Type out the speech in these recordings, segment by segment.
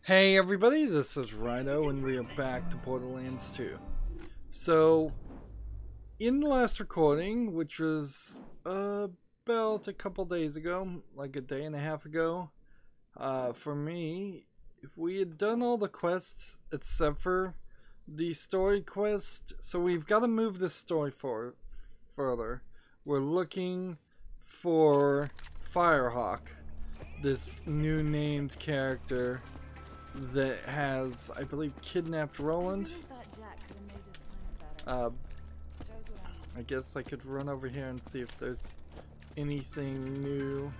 Hey everybody, this is Rydo and we are back to Borderlands 2. So, in the last recording, which was about a couple days ago, like a day and a half ago, for me, we had done all the quests except for the story quest, so we've got to move this story further. We're looking for Firehawk, this new named character that has, I believe, kidnapped Roland. I guess I could run over here and see if there's anything new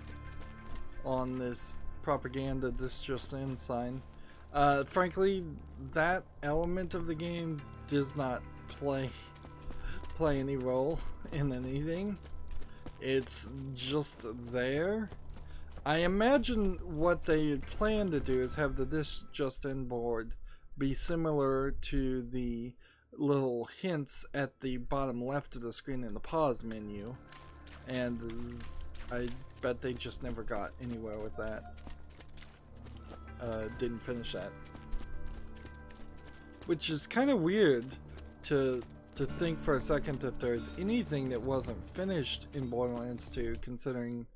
on this propaganda this just in sign. Frankly, that element of the game does not play any role in anything. It's just there. I imagine what they plan to do is have the this just in board be similar to the little hints at the bottom left of the screen in the pause menu, and I bet they just never got anywhere with that. Didn't finish that, which is kind of weird to think for a second that there's anything that wasn't finished in Borderlands 2, considering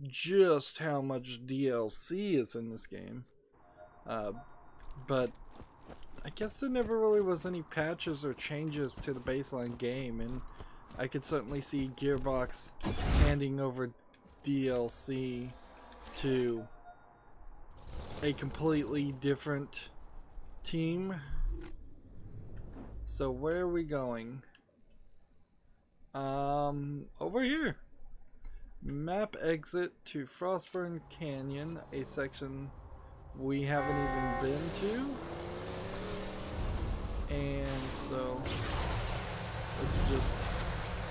just how much DLC is in this game. But I guess there never really was any patches or changes to the baseline game, and I could certainly see Gearbox handing over DLC to a completely different team. So where are we going? Over here. Map exit to Frostburn Canyon, a section we haven't even been to. And so let's just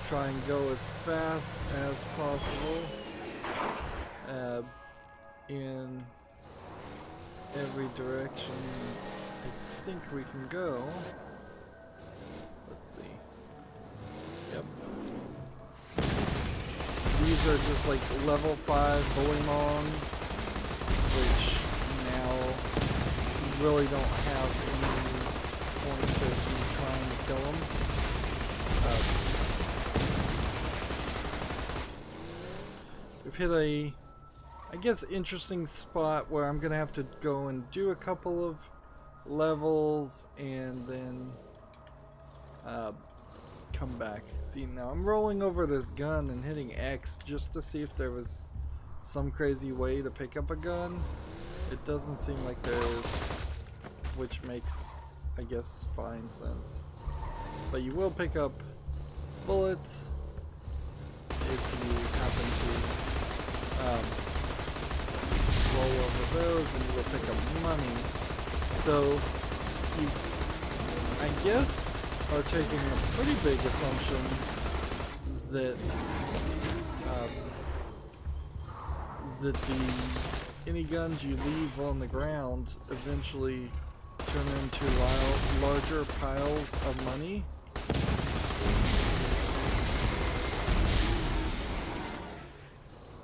try and go as fast as possible in every direction I think we can go. Let's see. Yep. These are just like level 5 bullymongs, which now really don't have any point to me trying to kill them. We've hit a, I guess, interesting spot where I'm gonna have to go and do a couple of levels and then come back. See, now I'm rolling over this gun and hitting X just to see if there was some crazy way to pick up a gun. It doesn't seem like there is, which makes, I guess, fine sense. But you will pick up bullets if you happen to roll over those, and you will pick up money. So you, I guess, are taking a pretty big assumption that that any guns you leave on the ground eventually turn into larger piles of money.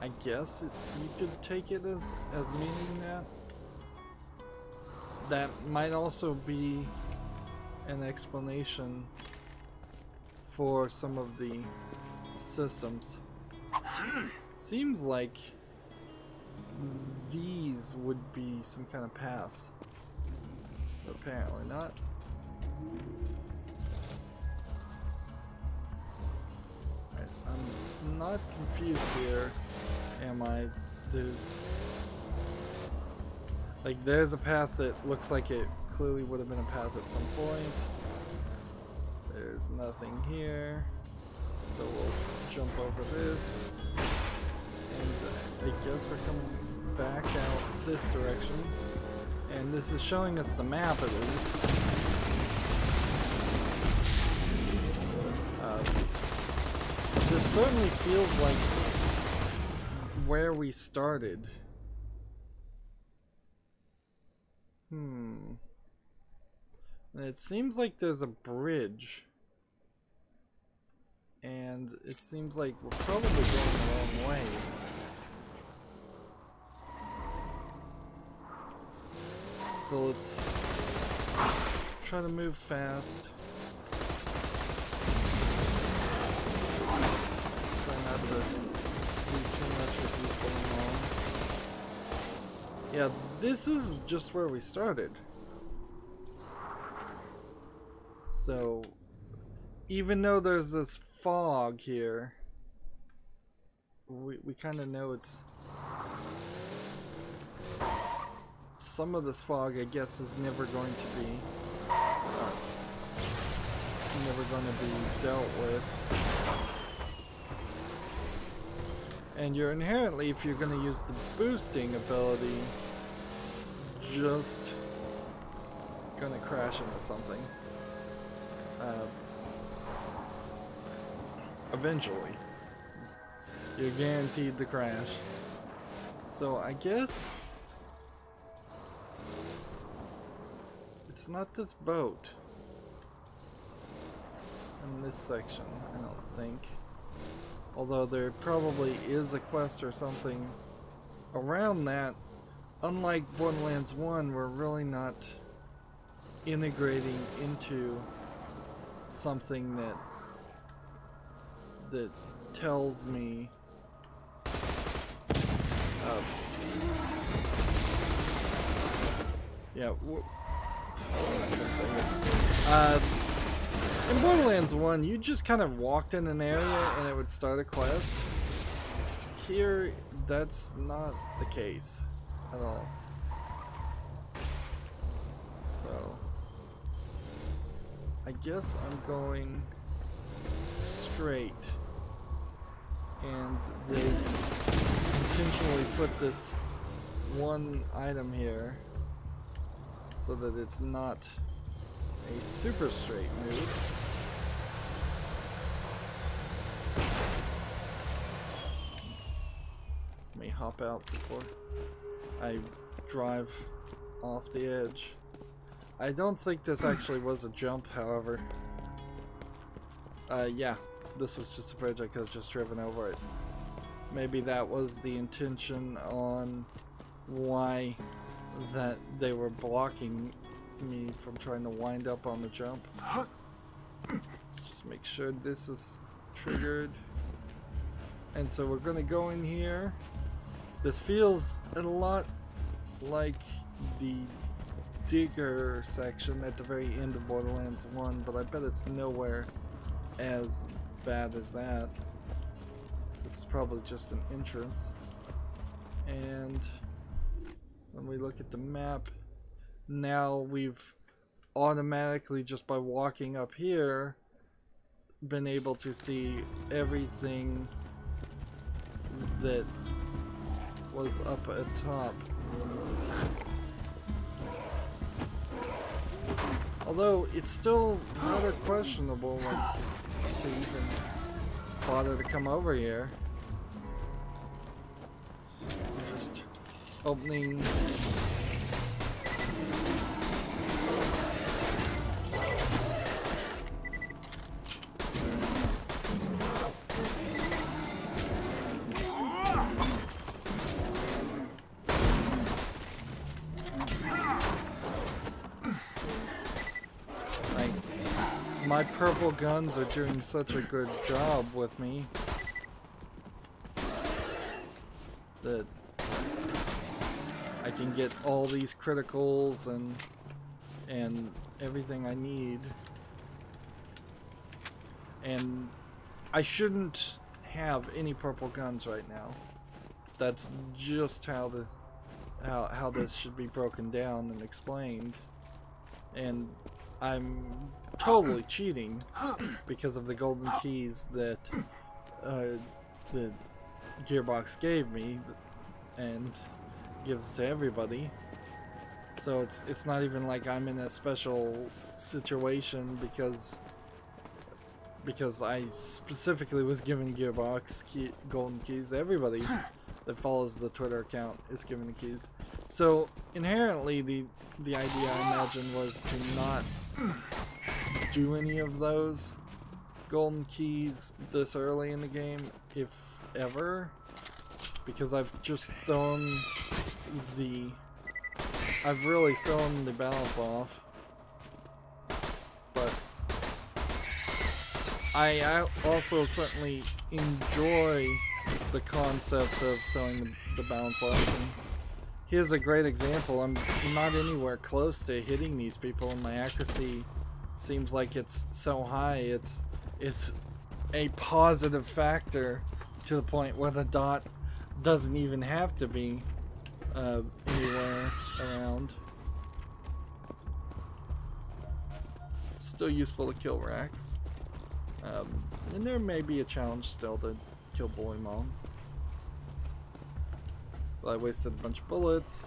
I guess you could take it as meaning that. That might also be an explanation for some of the systems. Seems like these would be some kind of pass, but apparently not. Right, I'm not confused here, am I? There's a path that looks like it clearly would have been a path at some point. There's nothing here, so we'll jump over this, and I guess we're coming back out this direction, and this is showing us the map at least. This certainly feels like where we started. And it seems like there's a bridge, and it seems like we're probably going the wrong way. So let's try to move fast. Try not to do too much with these balloons. Yeah, this is just where we started. So, even though there's this fog here, we kind of know it's... Some of this fog, I guess, is never going to be... never going to be dealt with. And you're inherently, if you're going to use the boosting ability, just going to crash into something. Eventually. You're guaranteed to crash. So I guess it's not this boat in this section, I don't think. Although there probably is a quest or something around that. Unlike Borderlands 1, we're really not integrating into something that tells me yeah, in Borderlands 1, you just kind of walked in an area and it would start a quest. Here, that's not the case at all. So, I guess I'm going straight, and they intentionally put this one item here so that it's not a super straight move. Let me hop out before I drive off the edge. I don't think this actually was a jump, however. Yeah, this was just a bridge. I could have just driven over it. Maybe that was the intention on why that they were blocking me from trying to wind up on the jump. Let's just make sure this is triggered. And so we're gonna go in here. This feels a lot like the digger section at the very end of Borderlands 1, but I bet it's nowhere as bad as that. This is probably just an entrance. And when we look at the map, now we've automatically, just by walking up here, been able to see everything that was up at top. Although it's still rather questionable, like, to even bother to come over here. Just opening. My purple guns are doing such a good job with me that I can get all these criticals and everything I need. And I shouldn't have any purple guns right now. That's just how this should be broken down and explained. And I'm totally cheating because of the golden keys that the Gearbox gave me and gives to everybody. So it's not even like I'm in a special situation because I specifically was given Gearbox golden keys. Everybody that follows the Twitter account is given the keys. So inherently the idea, I imagine, was to not do any of those golden keys this early in the game, if ever, because I've just thrown the I've really thrown the balance off. But I also certainly enjoy the concept of throwing the balance off. And here's a great example. I'm not anywhere close to hitting these people, and my accuracy seems like it's so high. It's a positive factor to the point where the dot doesn't even have to be anywhere around. Still useful to kill racks. And there may be a challenge still to kill Boy Mom. But I wasted a bunch of bullets.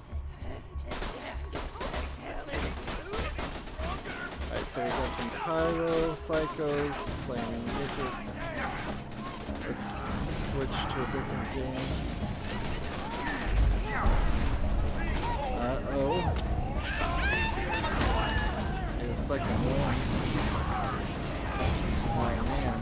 Alright, so we got some pyro, psychos, flaming midgets. Let's switch to a different game. Uh-oh. A second one. Oh man.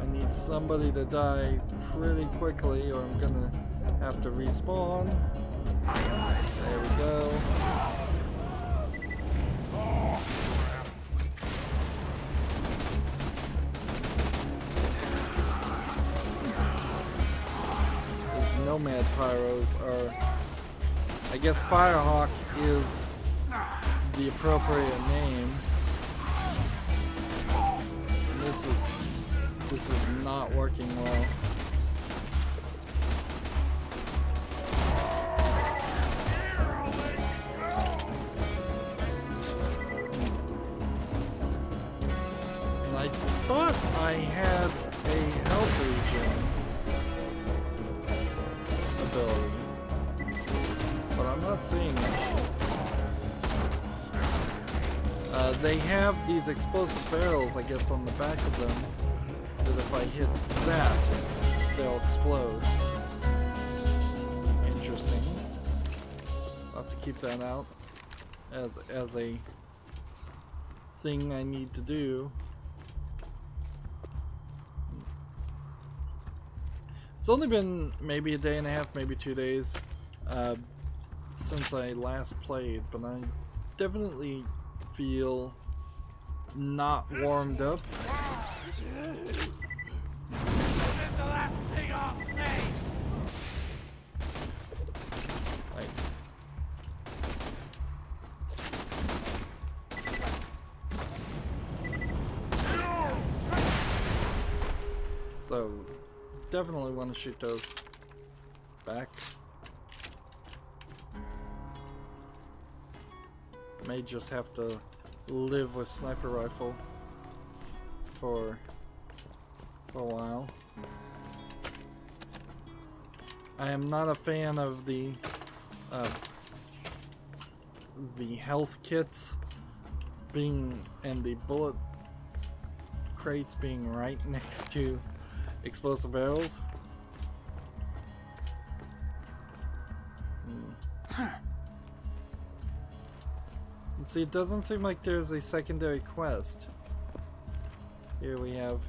I need somebody to die pretty quickly or I'm gonna have to respawn. There we go. These nomad pyros are, I guess Firehawk is the appropriate name. This is not working well. And I thought I had a health regen ability, but I'm not seeing it. They have these explosive barrels, I guess, on the back of them, that if I hit that, they'll explode. Interesting. I'll have to keep that out as a thing I need to do. It's only been maybe a day and a half, maybe 2 days since I last played, but I definitely feel not warmed up. Right. So definitely want to shoot those back. May just have to live with sniper rifle for a while. I am not a fan of the health kits being and the bullet crates being right next to explosive barrels. See, it doesn't seem like there's a secondary quest. Here we have,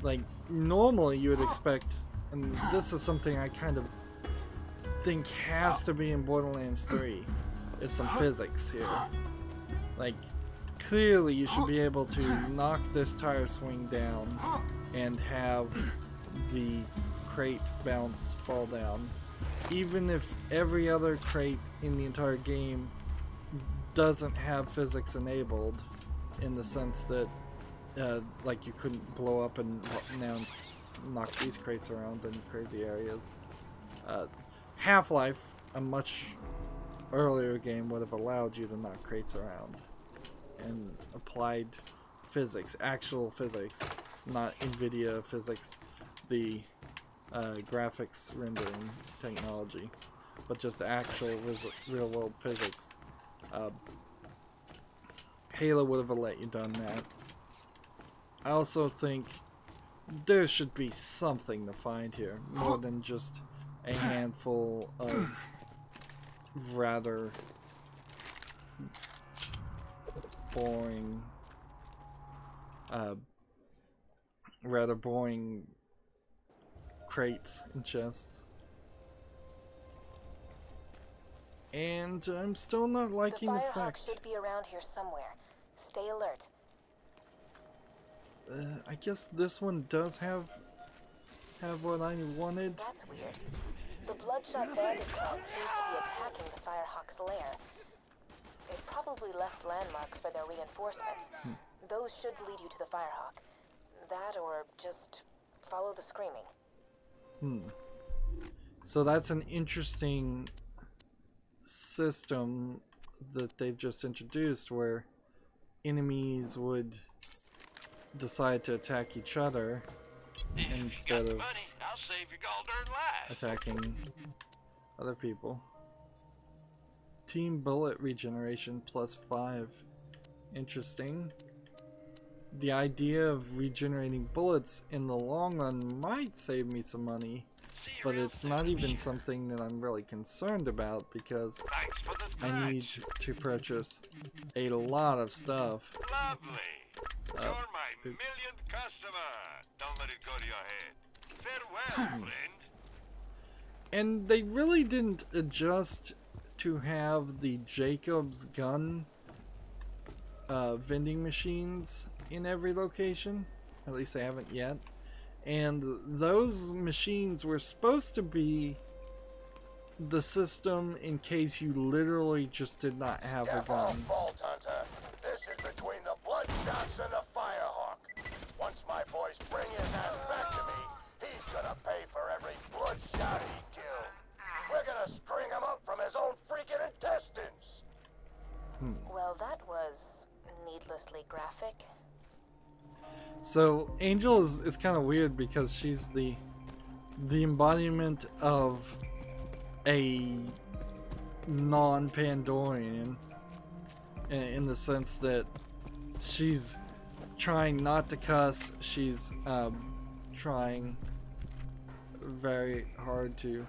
like, normally you would expect, and this is something I kind of think has to be in Borderlands 3, is some physics here. Like, clearly you should be able to knock this tire swing down and have the crate bounce fall down. Even if every other crate in the entire game doesn't have physics enabled, in the sense that like you couldn't blow up and now knock these crates around in crazy areas. Half-Life, a much earlier game, would have allowed you to knock crates around and applied physics, actual physics, not NVIDIA physics, the graphics rendering technology, but just actual real-world physics. Halo would have let you done that. I also think there should be something to find here, more than just a handful of rather boring crates and chests. And I'm still not liking the fact. Firehawk should be around here somewhere. Stay alert. I guess this one does have what I wanted. That's weird. The Bloodshot Bandit clan seems to be attacking the Firehawk's lair. They've probably left landmarks for their reinforcements. Those should lead you to the Firehawk. That or just follow the screaming. So that's an interesting system that they've just introduced, where enemies would decide to attack each other instead of attacking other people. Team bullet regeneration +5. Interesting. The idea of regenerating bullets in the long run might save me some money, but it's not even something that I'm really concerned about because I need to purchase a lot of stuff. Lovely. You're my millionth customer. Don't let it go to your head. Farewell, friend. And they really didn't adjust to have the Jacob's gun vending machines in every location. At least they haven't yet. And those machines were supposed to be the system in case you literally just did not have a gun. Vault Hunter. This is between the Bloodshots and the Firehawk. Once my boys bring his ass back to me, he's gonna pay for every Bloodshot he killed. We're gonna string him up from his own freaking intestines. Well, that was needlessly graphic. So Angel is kind of weird because she's the embodiment of a non-Pandorian in the sense that she's trying not to cuss. She's trying very hard to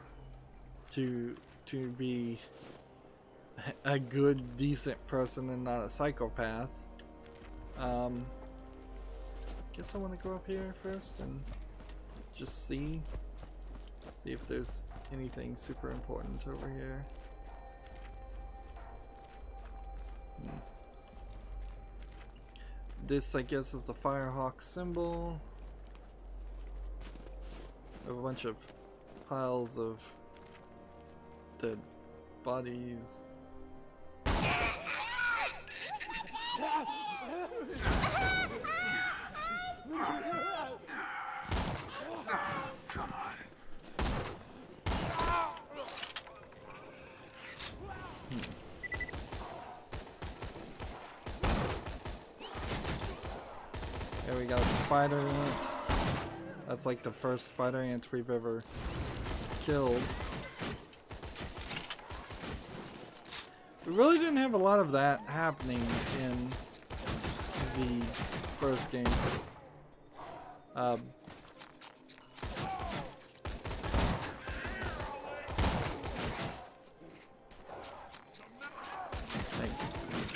be a good, decent person and not a psychopath. Guess I want to go up here first and just see if there's anything super important over here. This, I guess, is the Firehawk symbol. A bunch of piles of dead bodies. Come on. There we got a spider ant. That's like the first spider ant we've ever killed. We really didn't have a lot of that happening in the first game.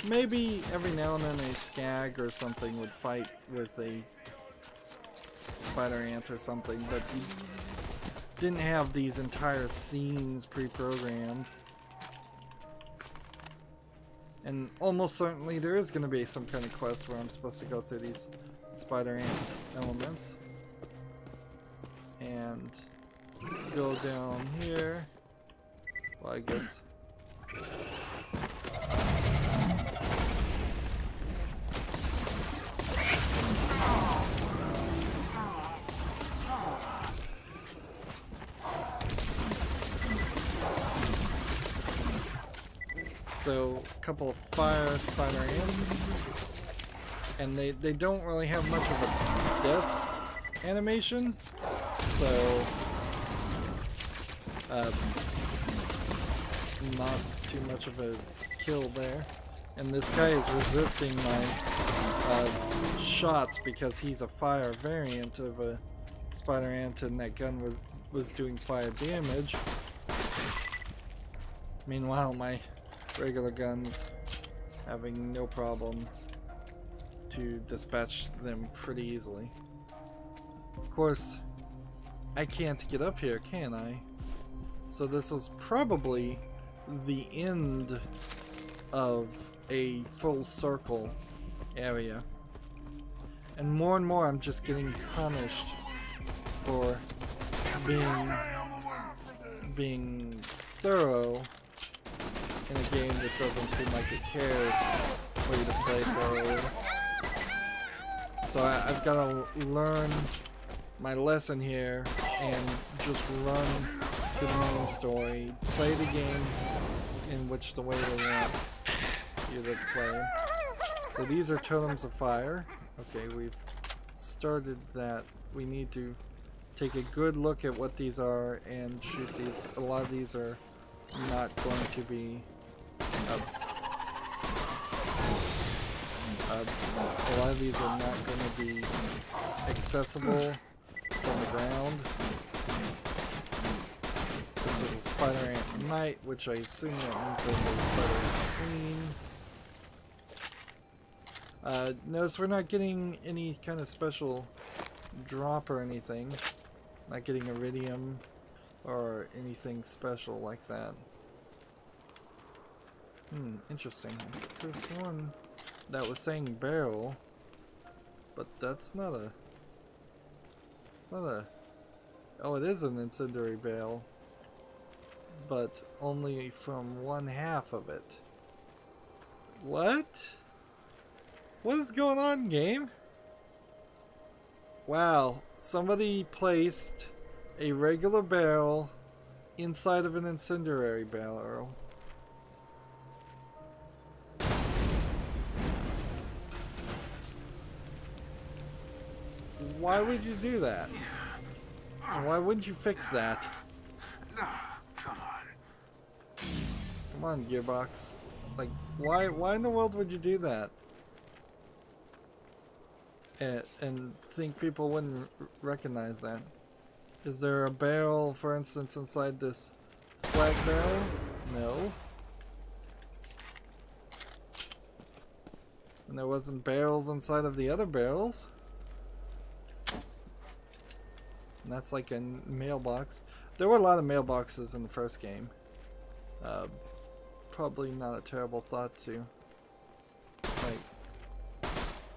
Maybe every now and then a skag or something would fight with a spider ant or something, but you didn't have these entire scenes pre-programmed. And almost certainly there is going to be some kind of quest where I'm supposed to go through these spider ant elements. And go down here. Well, I guess. So, a couple of fire spider ants, and they don't really have much of a death animation, so not too much of a kill there. And this guy is resisting my shots because he's a fire variant of a spider ant, and that gun was doing fire damage. Meanwhile, my regular guns having no problem to dispatch them pretty easily. Of course, I can't get up here, can I? So this is probably the end of a full circle area. And more I'm just getting punished for being thorough in a game that doesn't seem like it cares for you to play thoroughly. So I've got to learn my lesson here and just run to the main story, play the game in which the way they want you to play. So these are totems of fire. Okay, we've started that. We need to take a good look at what these are and shoot these. A lot of these are not going to be a lot of these are not going to be accessible from the ground. This is a spider ant knight, which I assume that means there's a spider ant queen. Notice we're not getting any kind of special drop or anything. Not getting iridium or anything special like that. Interesting. There's one that was saying barrel, but that's not a... It's not a... Oh, it is an incendiary barrel, but only from 1/2 of it. What? What is going on, game? Wow, somebody placed a regular barrel inside of an incendiary barrel. Why would you do that? And why wouldn't you fix that? Come on. Come on, Gearbox. Like, why in the world would you do that? And think people wouldn't recognize that? Is there a barrel, for instance, inside this slag barrel? No. And there wasn't barrels inside of the other barrels? And that's like a mailbox. There were a lot of mailboxes in the first game. Probably not a terrible thought to, like,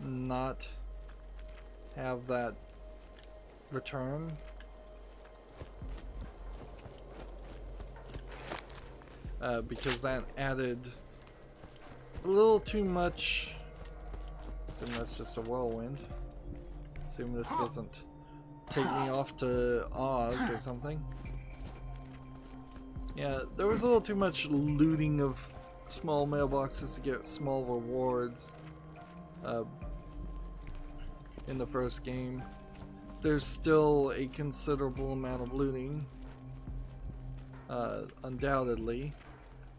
not have that return. Because that added a little too much. Assume that's just a whirlwind. Assume this doesn't take me off to Oz or something. Yeah, there was a little too much looting of small mailboxes to get small rewards in the first game. There's still a considerable amount of looting, undoubtedly.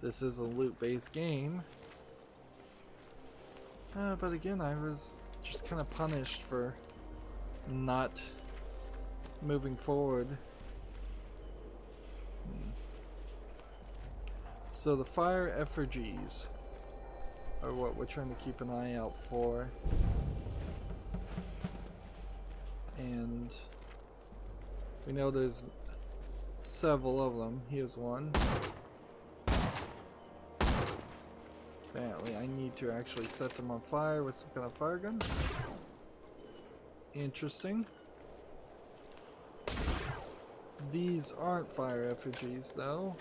This is a loot-based game. But again, I was just kind of punished for not moving forward. So the fire effigies are what we're trying to keep an eye out for. And we know there's several of them. Here's one. Apparently I need to actually set them on fire with some kind of fire gun. Interesting. These aren't fire effigies though.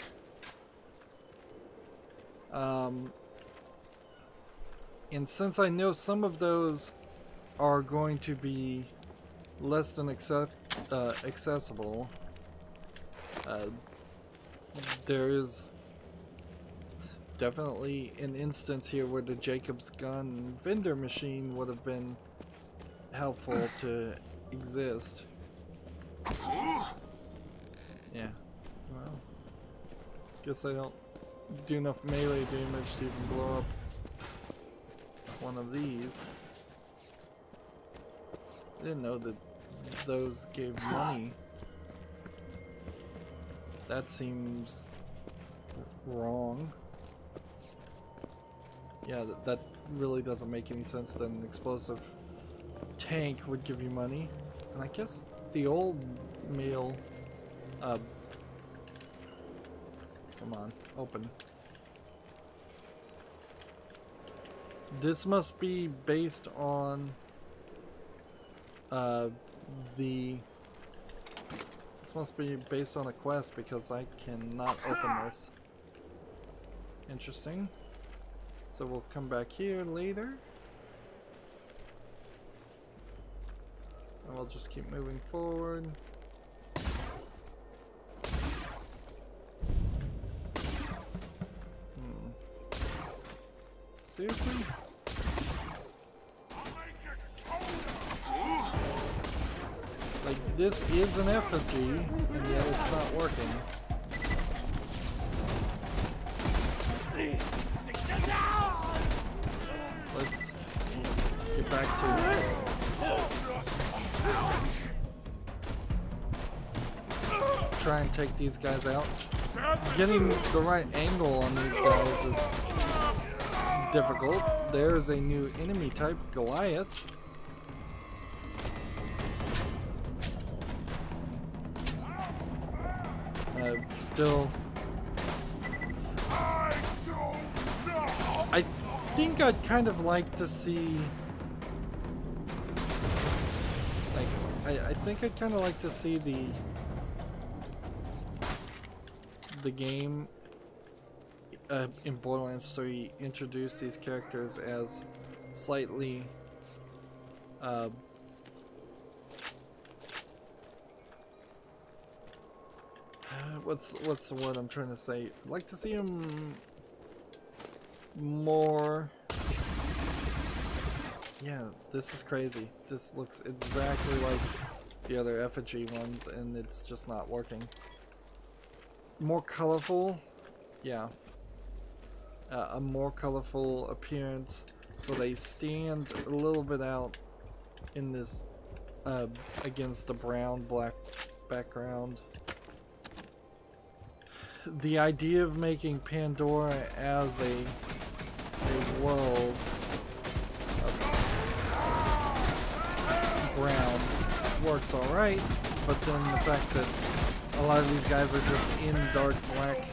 And since I know some of those are going to be less than accessible, there is definitely an instance here where the Jacob's gun vendor machine would have been helpful to exist. Yeah, well, guess I don't do enough melee damage to even blow up one of these. I didn't know that those gave money. That seems wrong. Yeah, that really doesn't make any sense that an explosive tank would give you money. And I guess the old meal. Come on, open. This must be based on this must be based on a quest because I cannot open this. Interesting. So we'll come back here later. And we'll just keep moving forward. Seriously? Like, this is an effigy, and yet it's not working. Let's get back to try and take these guys out. Getting the right angle on these guys is difficult. There's a new enemy type, Goliath. Still, I think I'd kind of like to see, like, I think I'd kind of like to see the game in Borderlands 3 introduce these characters as slightly what's the word I'm trying to say? I'd like to see him more. Yeah, this is crazy. This looks exactly like the other effigy ones, and it's just not working. More colorful, yeah. A more colorful appearance, so they stand a little bit out in this against the brown-black background. The idea of making Pandora as a world of brown works alright, but then the fact that a lot of these guys are just in dark black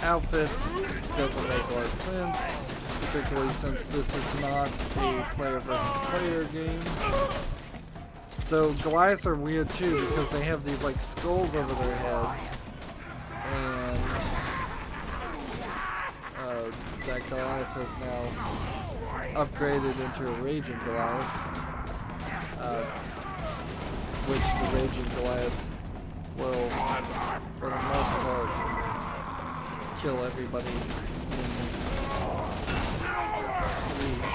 outfits doesn't make a lot of sense, particularly since this is not a player versus player game. So Goliaths are weird too because they have these like skulls over their heads. And that Goliath has now upgraded into a Raging Goliath, which the Raging Goliath will, for the most part, kill everybody in reach.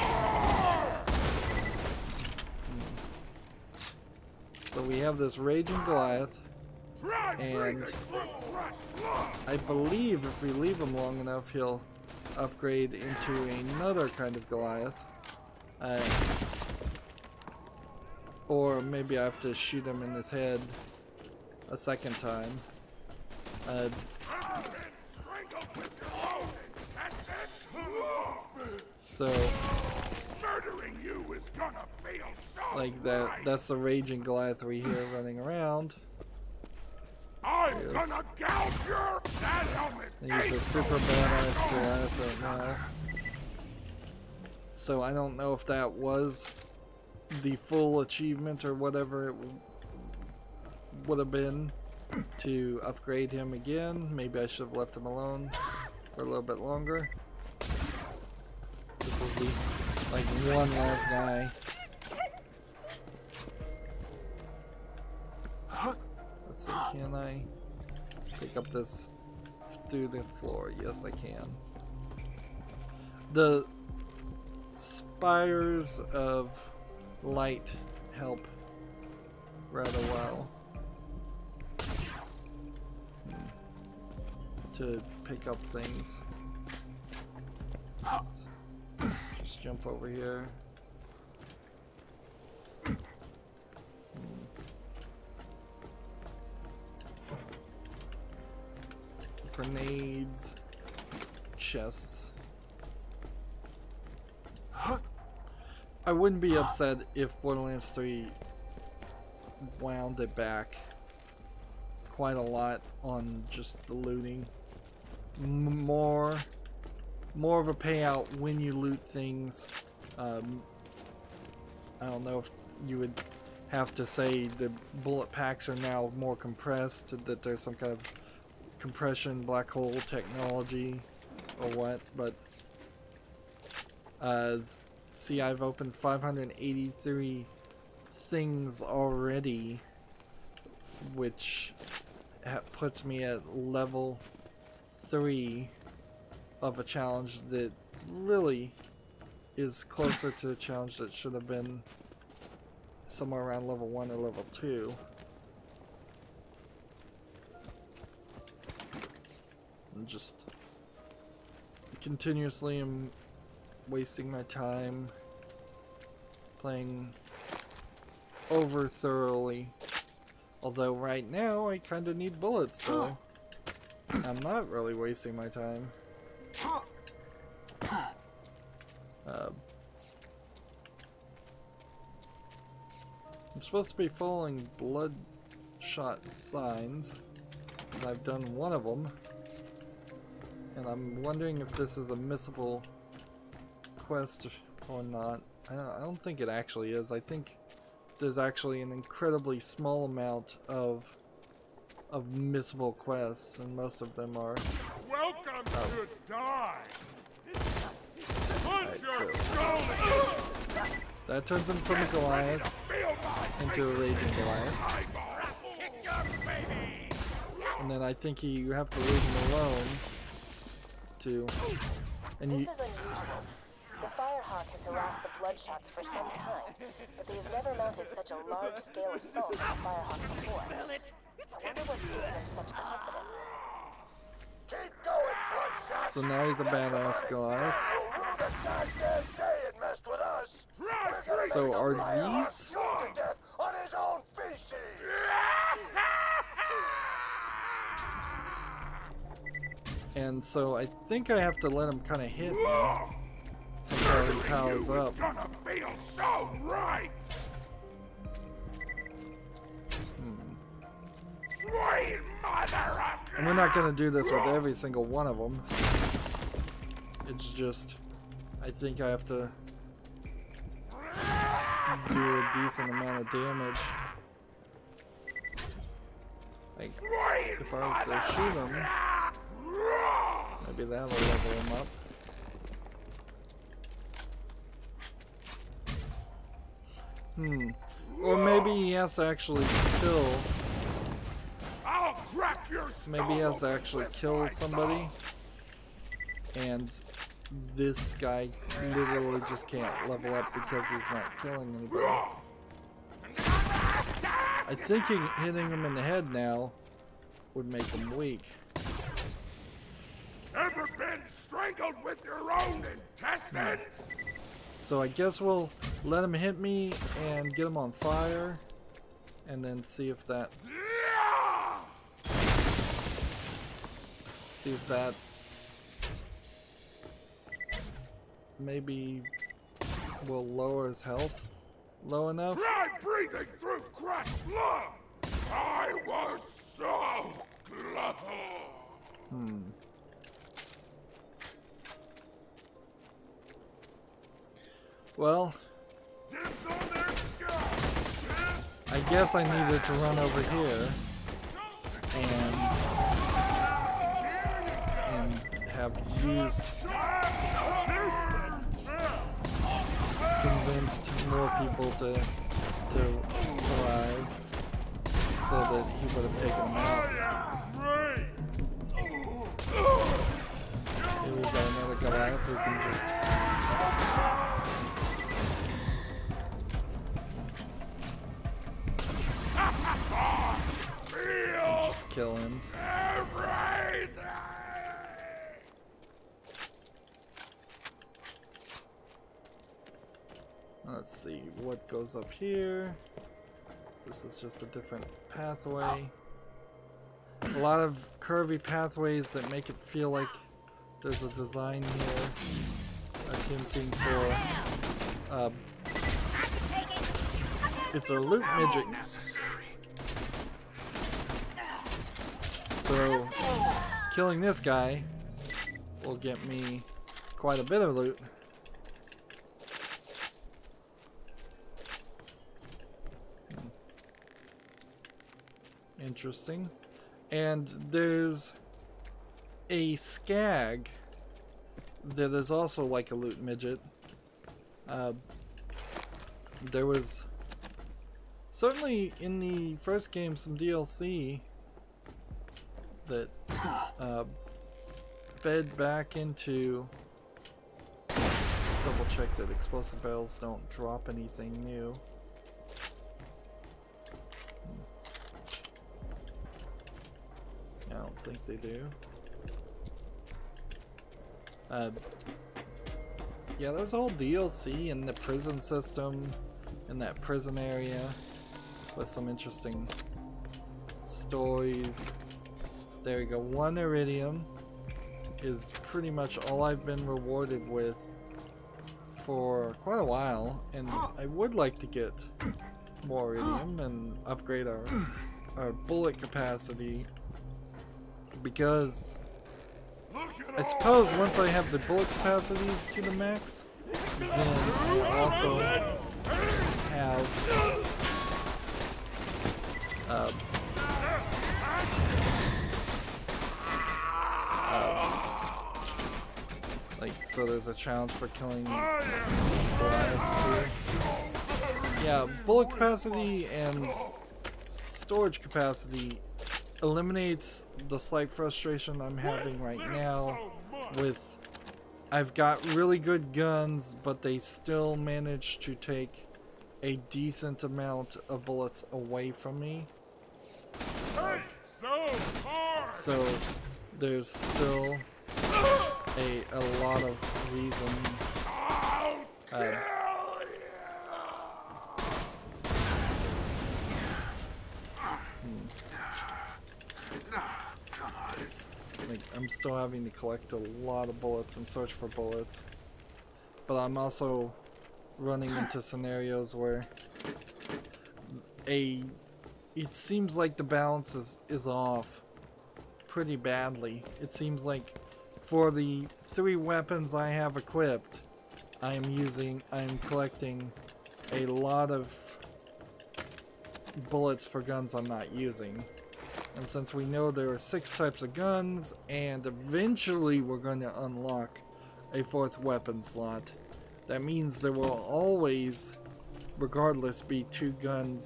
So we have this Raging Goliath, and I believe if we leave him long enough, he'll upgrade into another kind of Goliath. Or maybe I have to shoot him in his head a second time. So, like that's the Raging Goliath we hear running around. I'm gonna gouge your that helmet. He's a super badass Goliath right now. So I don't know if that was the full achievement or whatever it would have been to upgrade him again. Maybe I should have left him alone for a little bit longer. This is the like one last guy. Let's see, can I pick up this through the floor? Yes, I can. The spires of light help rather well to pick up things. Let's just jump over here. Grenades, chests. I wouldn't be upset if Borderlands 3 wound it back quite a lot on just the looting. More of a payout when you loot things. I don't know if you would have to say the bullet packs are now more compressed, that there's some kind of compression black hole technology or what, but see, I've opened 583 things already, which puts me at level 3 of a challenge that really is closer to a challenge that should have been somewhere around level 1 or level 2. And just continuously am wasting my time playing over thoroughly. Although right now I kind of need bullets, so I'm not really wasting my time. I'm supposed to be following bloodshot signs, and I've done one of them. And I'm wondering if this is a missable quest or not. I don't think it actually is. I think there's actually an incredibly small amount of missable quests, and most of them are. Welcome to die. Right, so that turns him from a Goliath into a raging Goliath. And then I think you have to leave him alone to. And this is unusual. The Firehawk has harassed the Bloodshots for some time, but they have never mounted such a large-scale assault on the Firehawk before. I wonder what's giving them such confidence. Keep going, Bloodshot. So now he's a badass Goliath. So are these? On his own feces. And so I think I have to let him kind of hit me until he powers up. Gonna feel so right. Sweet mother of. And we're not going to do this with every single one of them. It's just, I think I have to do a decent amount of damage. Like, if I was to shoot him, maybe that'll level him up. Or maybe he has to actually kill. Maybe he has to actually kill somebody. And this guy literally just can't level up because he's not killing anybody. I think hitting him in the head now would make him weak. Ever been strangled with your own intestines? So I guess we'll let him hit me and get him on fire, and then see if that maybe will lower his health low enough. Try breathing through crushed blood. I was so close. Well, I guess I needed to run over here and have convinced more people to arrive so that he would have taken them out. Here we got another Goliath who can just kill him. Let's see what goes up here. This is just a different pathway. A lot of curvy pathways that make it feel like there's a design here attempting for it's a loot midget. So, killing this guy will get me quite a bit of loot. Interesting. And there's a skag that is also like a loot midget. There was certainly in the first game some DLC that fed back into. Just double check that explosive barrels don't drop anything new. I don't think they do. Yeah, there's a whole DLC in the prison system, in that prison area, with some interesting stories. There we go. 1 iridium is pretty much all I've been rewarded with for quite a while, and I would like to get more iridium and upgrade our bullet capacity, because I suppose once I have the bullet capacity to the max, then I also have like, so there's a challenge for killing Goliaths too. Yeah, bullet capacity and storage capacity eliminates the slight frustration I'm having right now with I've got really good guns, but they still manage to take a decent amount of bullets away from me. So there's still a lot of reason like, I'm still having to collect a lot of bullets and search for bullets, but I'm also running into scenarios where it seems like the balance is off pretty badly. It seems like for the 3 weapons I have equipped, I'm collecting a lot of bullets for guns I'm not using. And since we know there are 6 types of guns, and eventually we're going to unlock a 4th weapon slot, that means there will always, regardless, be 2 gun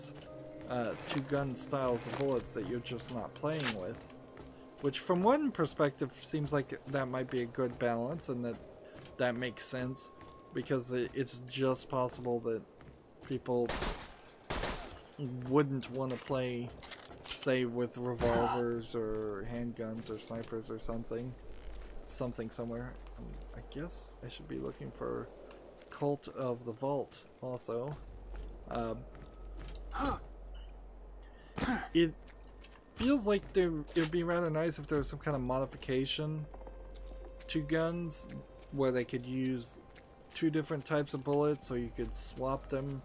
styles of bullets that you're just not playing with. Which from one perspective seems like that might be a good balance, and that makes sense, because it's just possible that people wouldn't want to play, say, with revolvers or handguns or snipers or something somewhere. I guess I should be looking for Cult of the Vault also. It feels like it would be rather nice if there was some kind of modification to guns where they could use 2 different types of bullets, or you could swap them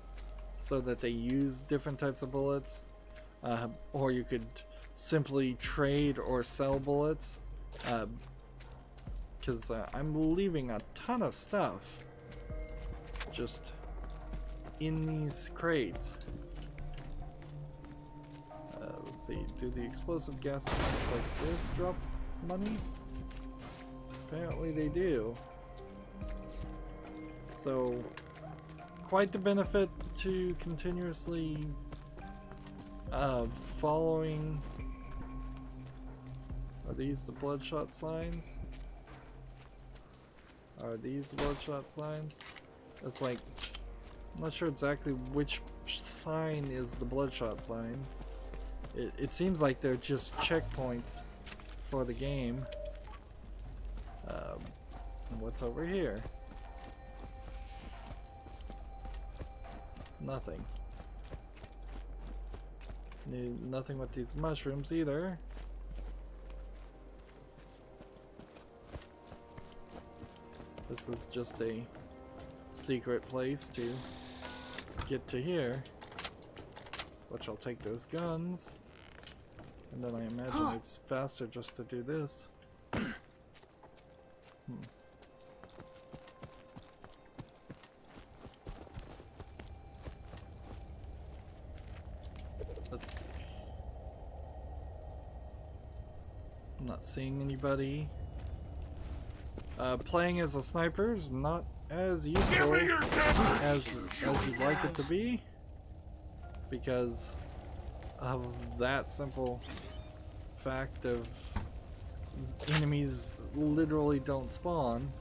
so that they use different types of bullets. Or you could simply trade or sell bullets, because I'm leaving a ton of stuff just in these crates. Let's see, do the explosive gas tanks like this drop money? Apparently they do. So, quite the benefit to continuously following. Are these the bloodshot signs? Are these the bloodshot signs? It's like, I'm not sure exactly which sign is the bloodshot sign. It seems like they're just checkpoints for the game. And what's over here? Nothing. Nothing with these mushrooms either. This is just a secret place to get to here. Which I'll take those guns. And then I imagine it's faster just to do this. Let's... I'm not seeing anybody. Playing as a sniper is not as useful as you'd like it to be, because of that simple fact of enemies literally don't spawn.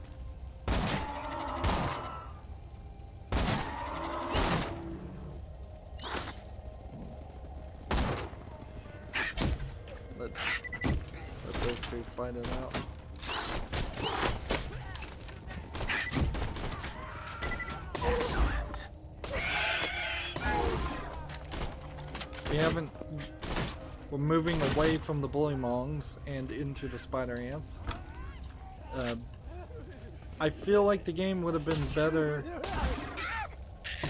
Let those two fight it out. Excellent. We're moving away from the bullymongs and into the spider ants. I feel like the game would have been better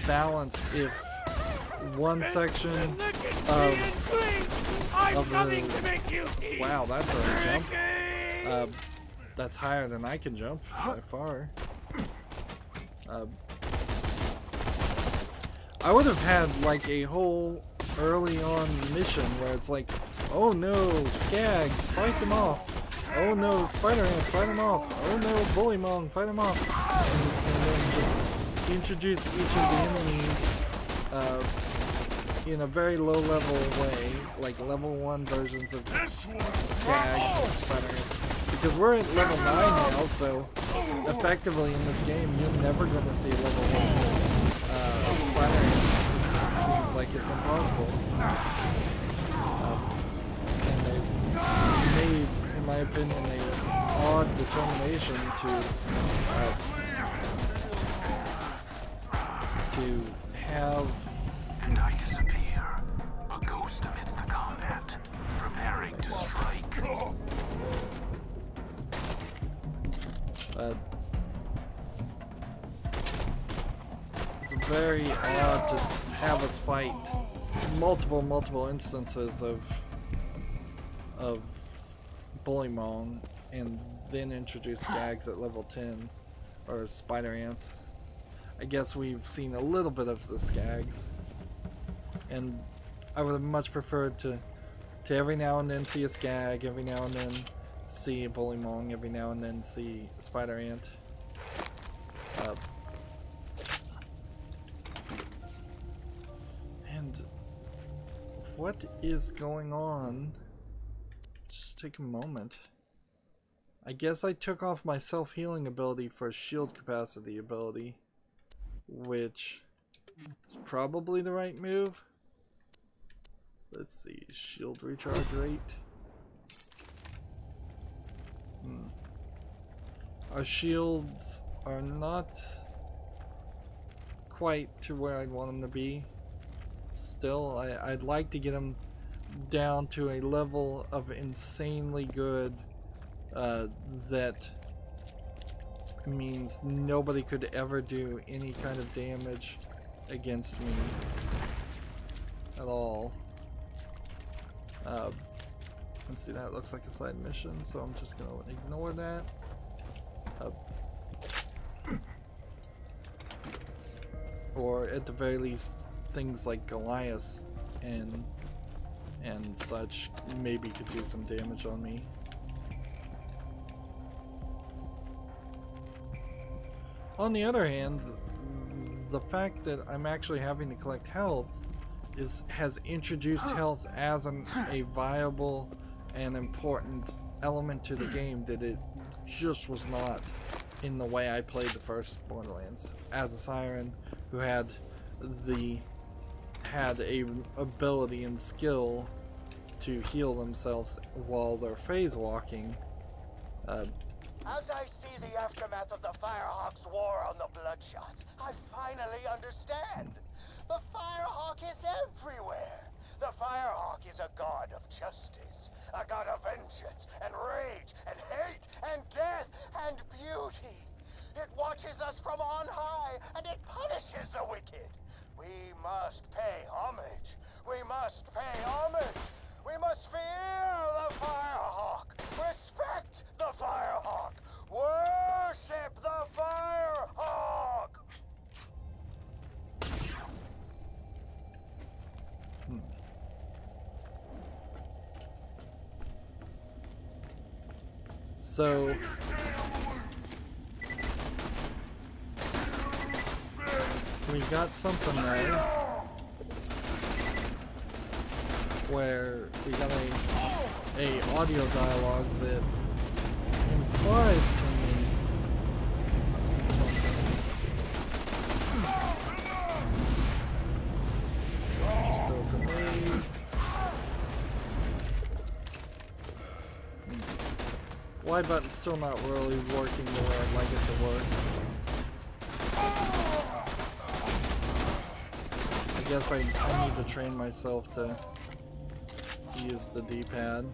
balanced if one section of the... Wow, that's a jump. That's higher than I can jump by far. I would have had like a whole early on mission where it's like, oh no, skags, fight them off. Oh no, spider ants, fight them off. Oh no, bullymong, fight them off. And then just introduce each of the enemies in a very low level way, like level 1 versions of skags and spider ants. Because we're at level 9 now, so effectively in this game you're never going to see level 1 spider ants. It seems like it's impossible. And they've made, in my opinion, an odd determination to have... And I disappear, a ghost amidst the combat, preparing to strike. It's very odd to have us fight multiple instances of bullymong and then introduce skags at level 10, or spider ants. I guess we've seen a little bit of the skags, and I would have much preferred to every now and then see a skag, every now and then see a bullymong, every now and then see a spider ant. And what is going on? Just take a moment. I guess I took off my self-healing ability for shield capacity ability, which is probably the right move. Let's see, shield recharge rate. Our shields are not quite to where I'd want them to be. Still, I'd like to get them down to a level of insanely good that means nobody could ever do any kind of damage against me at all. Let's see, that looks like a side mission, so I'm just gonna ignore that. Or at the very least, things like Goliath and such maybe could do some damage on me. On the other hand, the fact that I'm actually having to collect health has introduced health as a viable and important element to the game that it just was not in the way I played the first Borderlands. As a Siren who had a ability and skill to heal themselves while they're phase walking. As I see the aftermath of the Firehawk's war on the Bloodshots, I finally understand. The Firehawk is everywhere. The Firehawk is a god of justice, a god of vengeance, and rage, and hate, and death, and beauty. It watches us from on high, and it punishes the wicked. We must pay homage. We must pay homage. We must Just fear the Firehawk. Respect the Firehawk. Worship the Firehawk. So we got something there where we got a audio dialogue that implies to me something. Just throw a grenade. Y button's still not really working the way I'd like it to work. I guess I need to train myself to use the D-pad.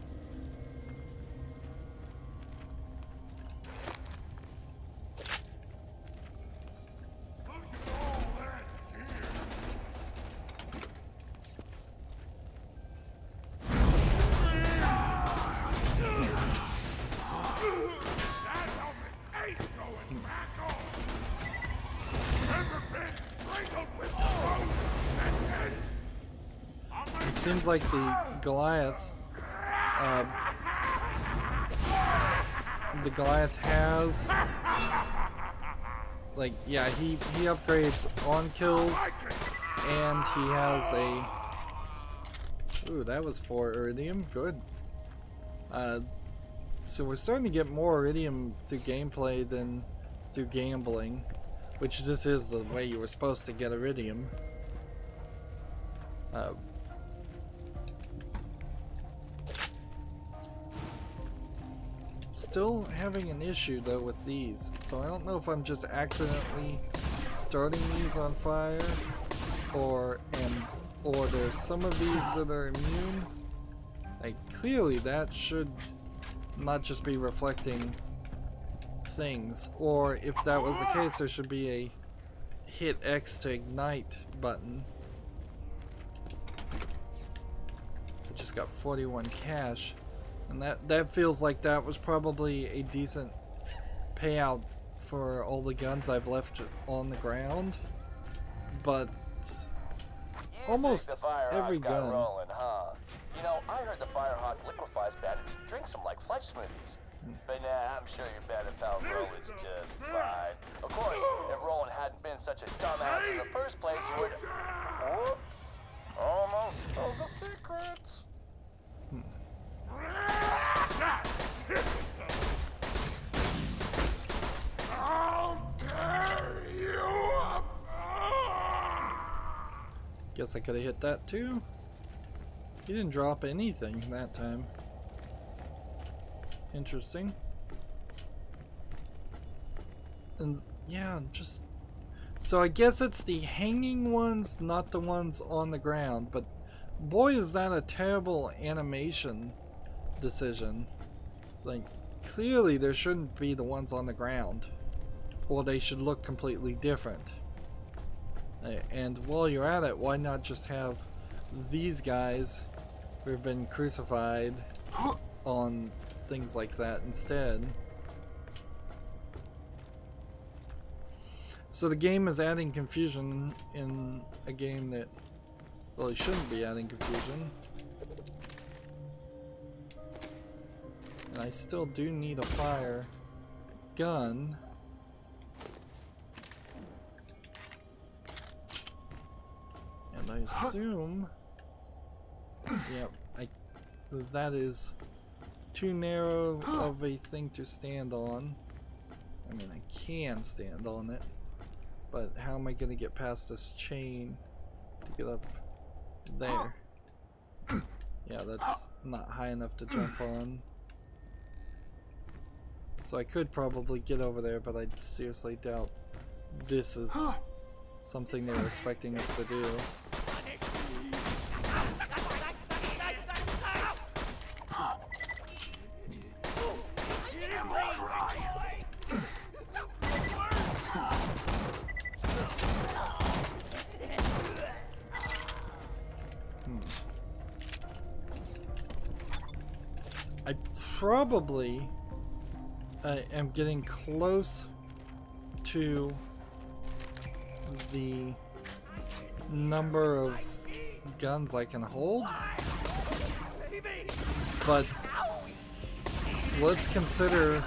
Seems like the Goliath has, like, yeah, he upgrades on kills, and he has a, ooh, that was 4 iridium, good. So we're starting to get more iridium through gameplay than through gambling, which this is the way you were supposed to get iridium. Still having an issue though with these, so I don't know if I'm just accidentally starting these on fire, or there's some of these that are immune. Like, clearly that should not just be reflecting things, or if that was the case, there should be a hit X to ignite button. I just got 41 cash. And that feels like that was probably a decent payout for all the guns I've left on the ground. But almost every gun. Rolling, huh? You know, I heard the Firehawk liquefies bandits and drinks them like fudge smoothies. But nah, I'm sure your bandit pal Ro is just fine. Of course, if Roland hadn't been such a dumbass in the first place, he would... Whoops! Almost spilled the secrets. I'll tear you up. Guess I could have hit that too. He didn't drop anything that time. Interesting. And yeah, just so I guess it's the hanging ones, not the ones on the ground, but boy is that a terrible animation decision. Like, clearly there shouldn't be the ones on the ground, or they should look completely different. And while you're at it, why not just have these guys who have been crucified on things like that instead? So the game is adding confusion in a game that really shouldn't be adding confusion. And I still do need a fire gun. And I assume, yep, that is too narrow of a thing to stand on. I mean, I can stand on it, but how am I going to get past this chain to get up there? Yeah, that's not high enough to jump on. So I could probably get over there, but I seriously doubt this is something they were expecting us to do. probably am getting close to the number of guns I can hold, but let's consider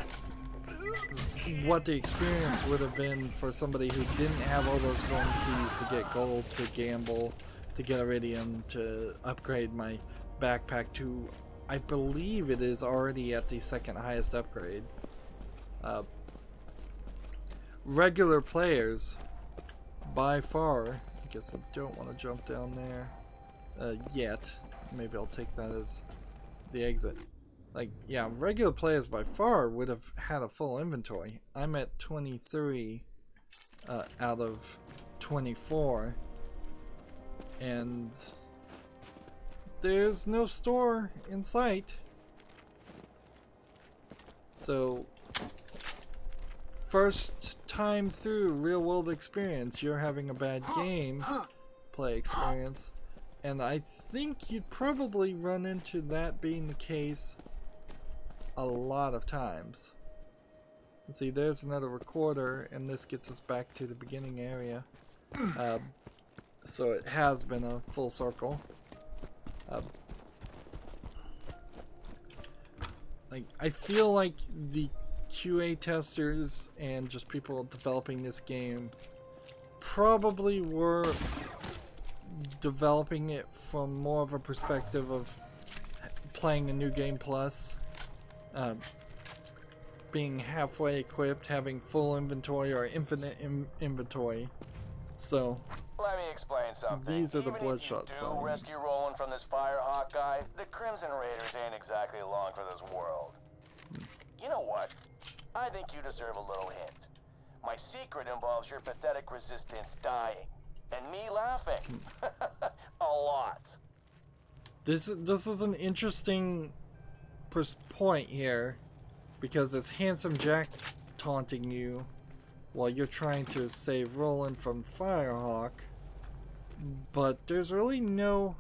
what the experience would have been for somebody who didn't have all those golden keys to get gold, to gamble, to get iridium, to upgrade my backpack to, I believe it is already at the second highest upgrade. Regular players, by far, I guess I don't want to jump down there yet. Maybe I'll take that as the exit. Like, yeah, regular players by far would have had a full inventory. I'm at 23 out of 24, and there's no store in sight. So, first time through real world experience, you're having a bad game play experience, and I think you'd probably run into that being the case a lot of times. See, there's another recorder, and this gets us back to the beginning area. So it has been a full circle. Like, I feel like the QA testers and just people developing this game probably were developing it from more of a perspective of playing a new game plus. Being halfway equipped, having full inventory or infinite inventory. So let me explain something. These are the Even bloodshot if you do signs. rescue Roland from this Firehawk guy, the Crimson Raiders ain't exactly along for this world. You know what? I think you deserve a little hint. My secret involves your pathetic resistance dying, and me laughing. A lot. This is an interesting point here, because it's Handsome Jack taunting you while you're trying to save Roland from Firehawk, but there's really no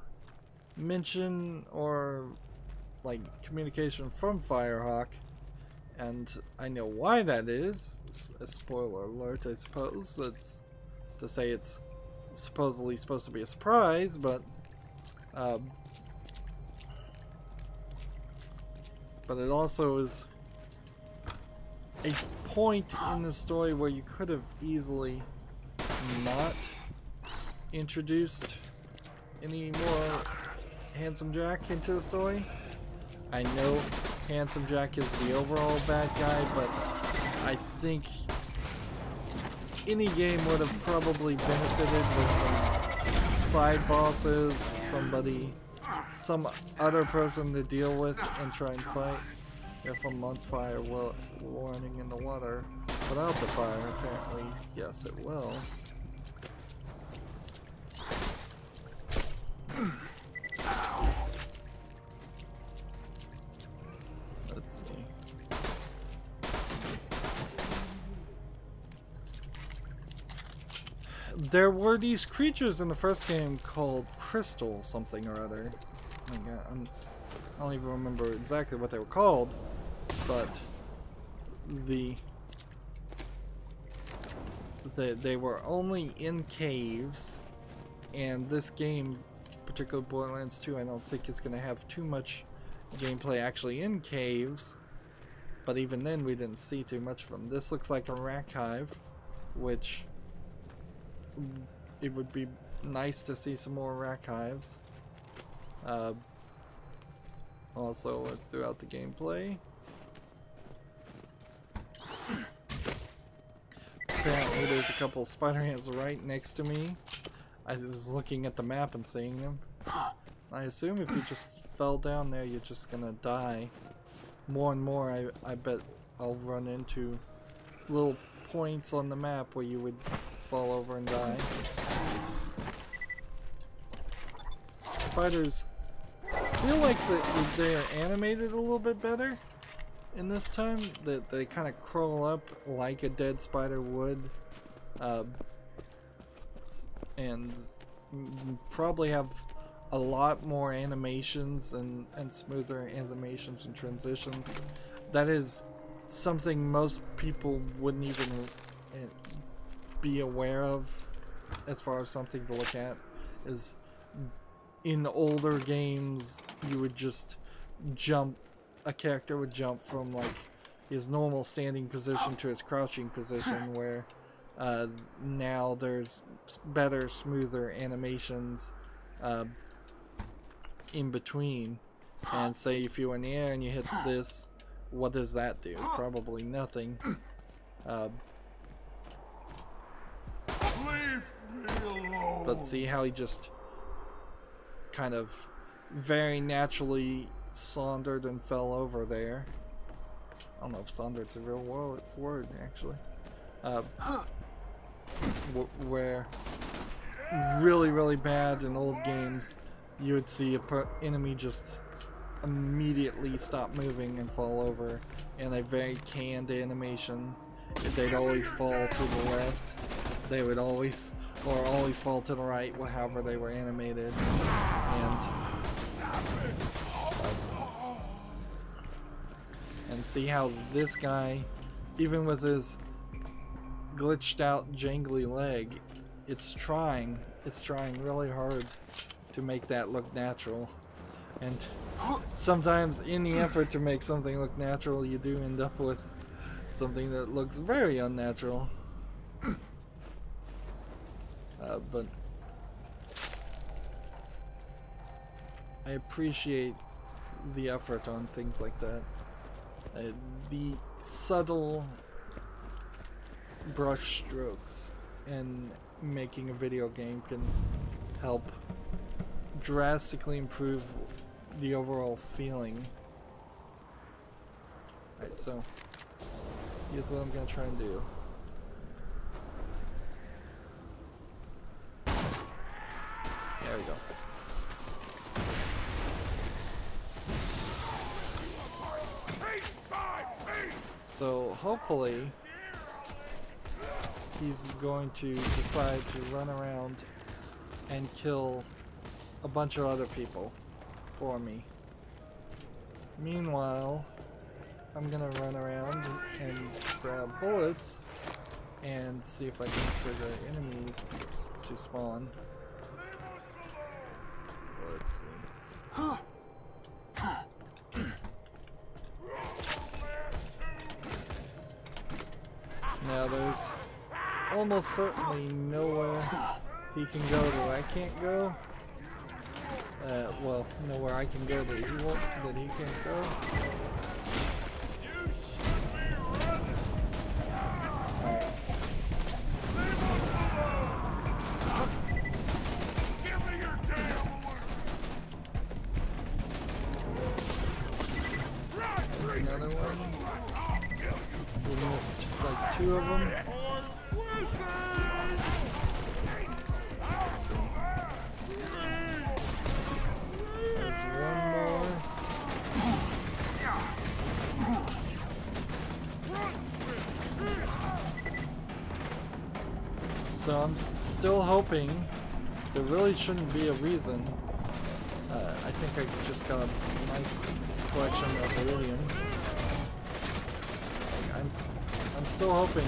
mention or like communication from Firehawk, and I know why that is. It's a spoiler alert, I suppose. It's to say it's supposedly supposed to be a surprise, but it also is a point in the story where you could have easily not introduced any more Handsome Jack into the story. I know Handsome Jack is the overall bad guy, but I think any game would have probably benefited with some side bosses, some other person to deal with and try and fight. If I'm on fire, warning in the water, without the fire, apparently, yes it will. Let's see. There were these creatures in the first game called Crystal something or other. I don't even remember exactly what they were called, but they were only in caves, and this game, particularly Borderlands 2, I don't think is going to have too much gameplay actually in caves, but even then we didn't see too much of them. This looks like a rack hive, which it would be nice to see some more rack hives. Also throughout the gameplay. Apparently there's a couple of spider ants right next to me. I was looking at the map and seeing them. I assume if you just fell down there you're just gonna die. More and more I bet I'll run into little points on the map where you would fall over and die. Spiders feel like they're animated a little bit better in this time. That they kind of crawl up like a dead spider would, and probably have a lot more animations and smoother animations and transitions. That is something most people wouldn't even be aware of as far as something to look at. Is in older games you would just jump, a character would jump from like his normal standing position to his crouching position, where now there's better, smoother animations in between. And say if you're in the air and you hit this, what does that do? Probably nothing. Leave me alone. But see how he just kind of very naturally sauntered and fell over there. I don't know if sauntered's a real word actually. Where really bad in old games, you would see a enemy just immediately stop moving and fall over in a very canned animation. If they'd always fall to the left, they would always fall to the right, however they were animated. And see how this guy, even with his glitched out jangly leg, it's trying really hard to make that look natural. And sometimes in the effort to make something look natural, you do end up with something that looks very unnatural. But I appreciate the effort on things like that. The subtle brush strokes in making a video game can help drastically improve the overall feeling. Alright, so here's what I'm gonna try and do. There we go. So hopefully he's going to decide to run around and kill a bunch of other people for me. Meanwhile, I'm gonna run around and grab bullets and see if I can trigger enemies to spawn. Let's see. Now there's almost certainly nowhere he can go that I can't go. Well, nowhere I can go that he can't go. There's another one. We missed like 2 of them. Let's see. There's one more. So I'm still hoping. There really shouldn't be a reason. I think I just got a nice collection of iridium. I'm still hoping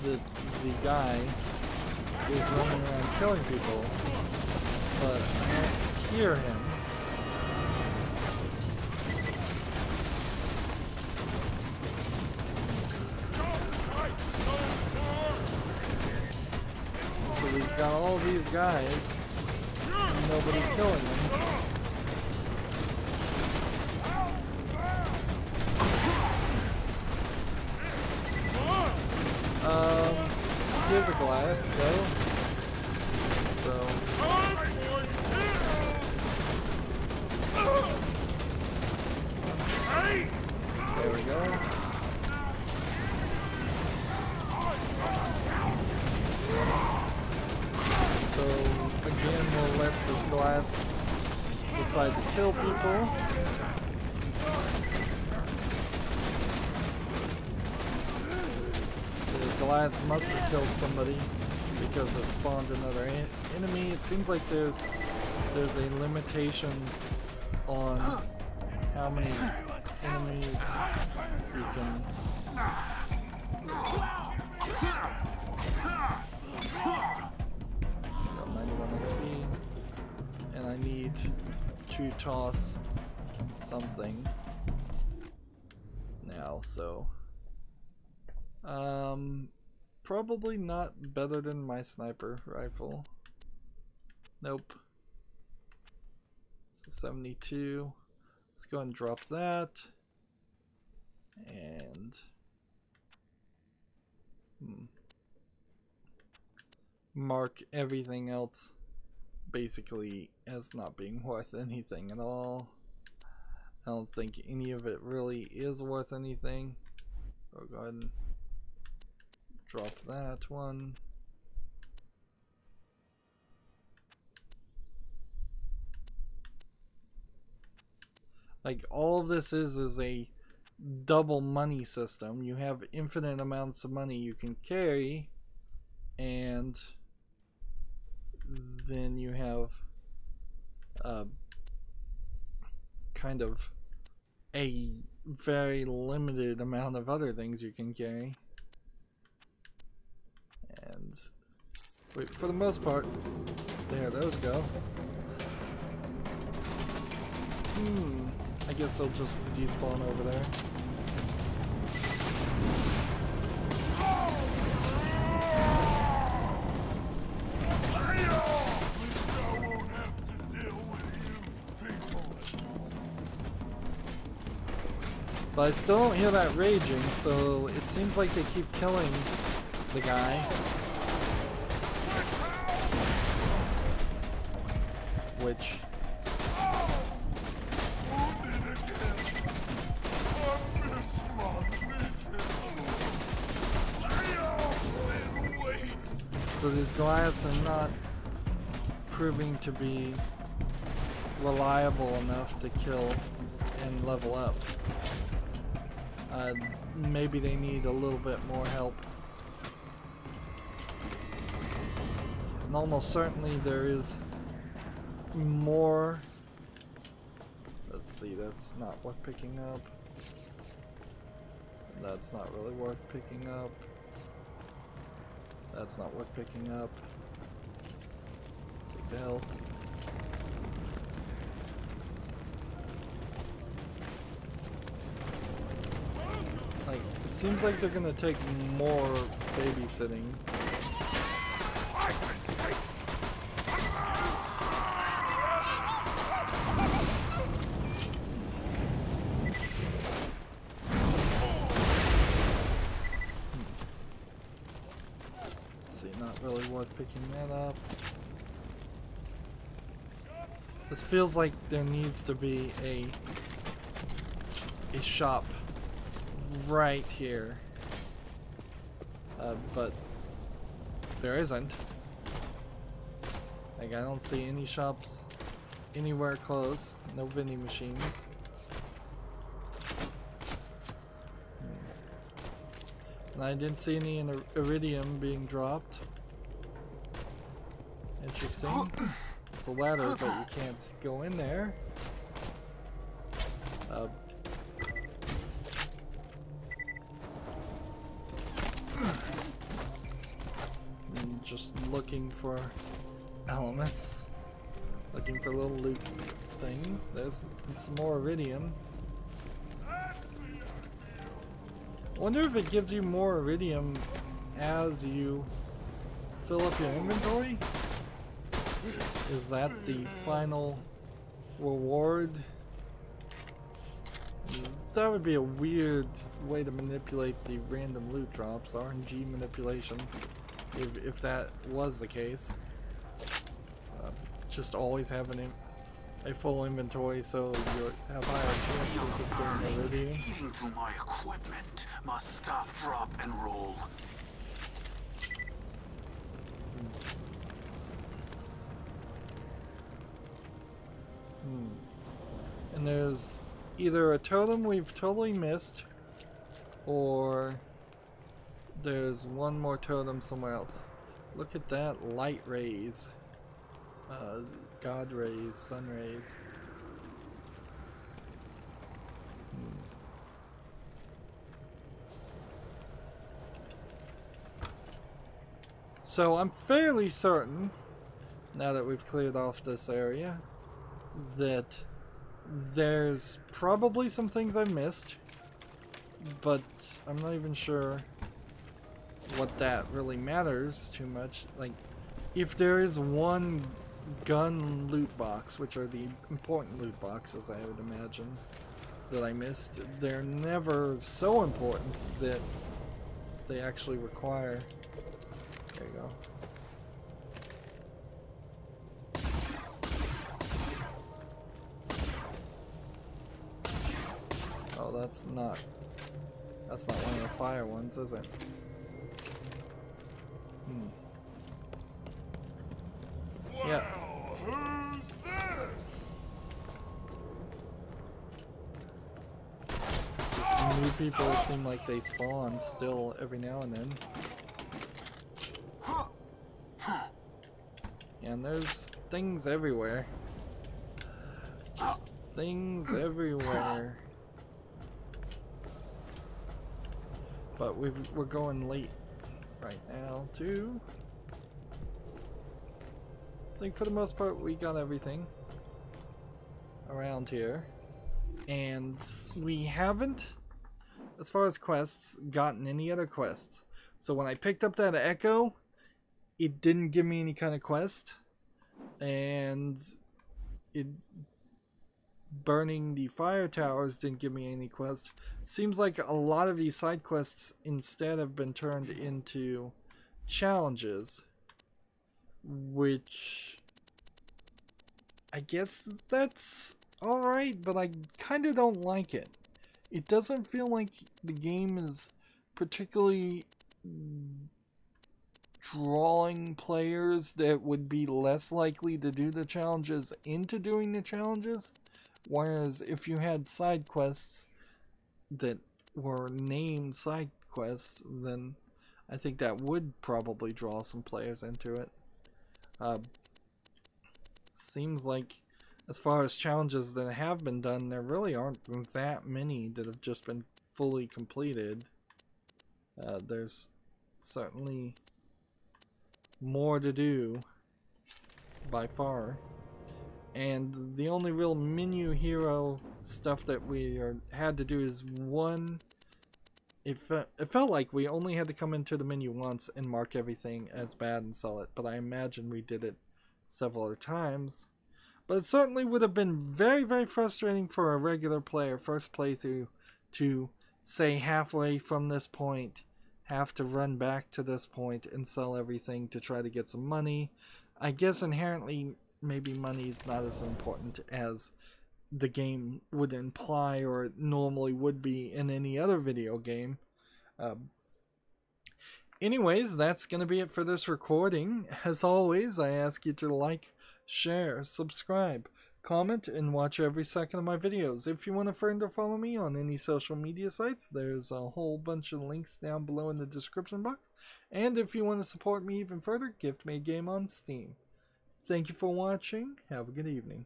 that the guy is running around killing people, but I don't hear him. So we've got all these guys, and nobody killing them. Here's a Goliath, go. So. There we go. So, again, we'll let this Goliath decide to kill people. Goliath must have killed somebody because it spawned another enemy. It seems like there's there's a limitation on how many enemies you can. Got 91 XP, and I need to toss something now, so probably not better than my sniper rifle. Nope. It's a 72. Let's go and drop that. And mark everything else basically as not being worth anything at all. I don't think any of it really is worth anything. So go ahead and drop that one. Like, all of this is a double money system. You have infinite amounts of money you can carry, and then you have kind of a very limited amount of other things you can carry. And wait, for the most part, there those go. I guess they'll just despawn over there. But I still don't hear that raging, so it seems like they keep killing the guy. Which... So these Goliaths are not proving to be reliable enough to kill and level up. Maybe they need a little bit more help. And almost certainly there is more. Let's see, that's not worth picking up. That's not really worth picking up. That's not worth picking up. Take the health. Like, it seems like they're gonna take more babysitting. Worth picking that up. This feels like there needs to be a shop right here, but there isn't. Like, I don't see any shops anywhere close. No vending machines. And I didn't see any iridium being dropped. Interesting. It's a ladder, but you can't go in there. I'm just looking for elements. Looking for little loot things. There's some more iridium. I wonder if it gives you more iridium as you fill up your inventory? Is that the final reward? That would be a weird way to manipulate the random loot drops, RNG manipulation, if that was the case. Just always having a full inventory so you have higher chances of getting iridium. Eating through my equipment must stop, drop, and roll. And there's either a totem we've totally missed, or there's one more totem somewhere else. Look at that light rays. God rays, sun rays. So I'm fairly certain, now that we've cleared off this area, that there's probably some things I missed, but I'm not even sure what that really matters too much. Like, if there is one gun loot box, which are the important loot boxes I would imagine, that I missed, they're never so important that they actually require. There you go. Oh, that's not one of the fire ones, is it? Yeah. Who's this? Just new people seem like they spawn still every now and then. And there's things everywhere. Just things everywhere. But we're going late right now too. I think for the most part we got everything around here. And we haven't, as far as quests, gotten any other quests. So when I picked up that Echo, it didn't give me any kind of quest. And burning the fire towers didn't give me any quest. Seems like a lot of these side quests instead have been turned into challenges, which I guess that's alright, but I kind of don't like it. It doesn't feel like the game is particularly drawing players that would be less likely to do the challenges into doing the challenges. Whereas if you had side quests that were named side quests, then I think that would probably draw some players into it. Seems like as far as challenges that have been done, there really aren't that many that have just been fully completed. There's certainly more to do by far. And the only real menu hero stuff that we had to do is one. It felt like we only had to come into the menu once and mark everything as bad and sell it. But I imagine we did it several other times. But it certainly would have been very, very frustrating for a regular player, first playthrough, to say halfway from this point, have to run back to this point and sell everything to try to get some money. I guess inherently maybe money is not as important as the game would imply or it normally would be in any other video game. Anyways, that's going to be it for this recording. As always, I ask you to like, share, subscribe, comment, and watch every second of my videos. If you want a friend or follow me on any social media sites, there's a whole bunch of links down below in the description box. And if you want to support me even further, gift me a game on Steam. Thank you for watching. Have a good evening.